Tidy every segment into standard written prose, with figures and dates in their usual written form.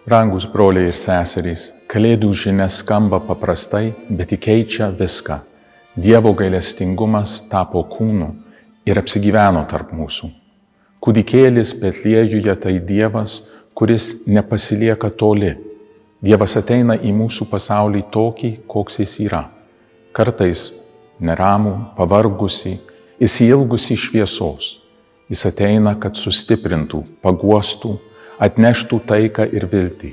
Brangus broliai ir seserys, Kalėdų žinia skamba paprastai, bet įkeičia viską. Dievo gailestingumas tapo kūnu ir apsigyveno tarp mūsų. Kūdikėlis Betliejuje tai Dievas, kuris nepasilieka toli. Dievas ateina į mūsų pasaulį tokį, koks jis yra. Kartais neramų, pavargusį, išsiilgusį šviesos. Jis ateina, kad sustiprintų, paguostų, atneštų taiką ir viltį.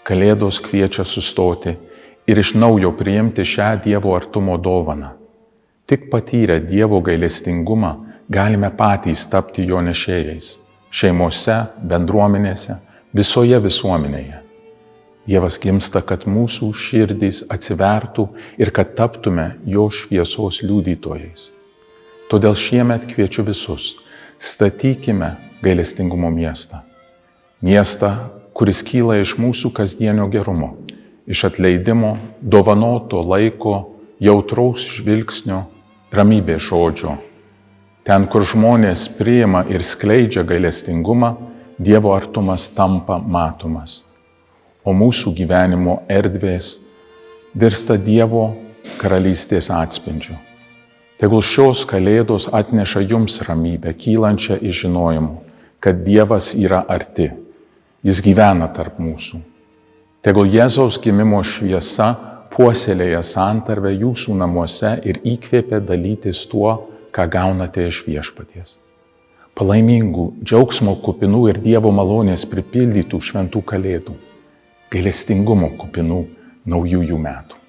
Kalėdos kviečia sustoti ir iš naujo priimti šią Dievo artumo dovaną. Tik patyrę Dievo gailestingumą galime patys tapti jo nešėjais – šeimose, bendruomenėse, visoje visuomenėje. Dievas gimsta, kad mūsų širdys atsivertų ir kad taptume jo šviesos liudytojais. Todėl šiemet kviečiu visus – statykime gailestingumo miestą. Miestą, kuris kyla iš mūsų kasdienio gerumo, iš atleidimo, dovanoto laiko, jautraus žvilgsnio, ramybės žodžio. Ten, kur žmonės priima ir skleidžia gailestingumą, Dievo artumas tampa matomas. O mūsų gyvenimo erdvės virsta Dievo karalystės atspindžiu. Tegul šios Kalėdos atneša jums ramybę, kylančią iš žinojimo, kad Dievas yra arti. Jis gyvena tarp mūsų. Tegul Jėzaus gimimo šviesa puoselėja santarvę jūsų namuose ir įkvėpia dalytis tuo, ką gaunate iš Viešpaties. Palaimingų, džiaugsmo kupinų ir Dievo malonės pripildytų šventų Kalėdų, gailestingumo kupinų naujųjų metų.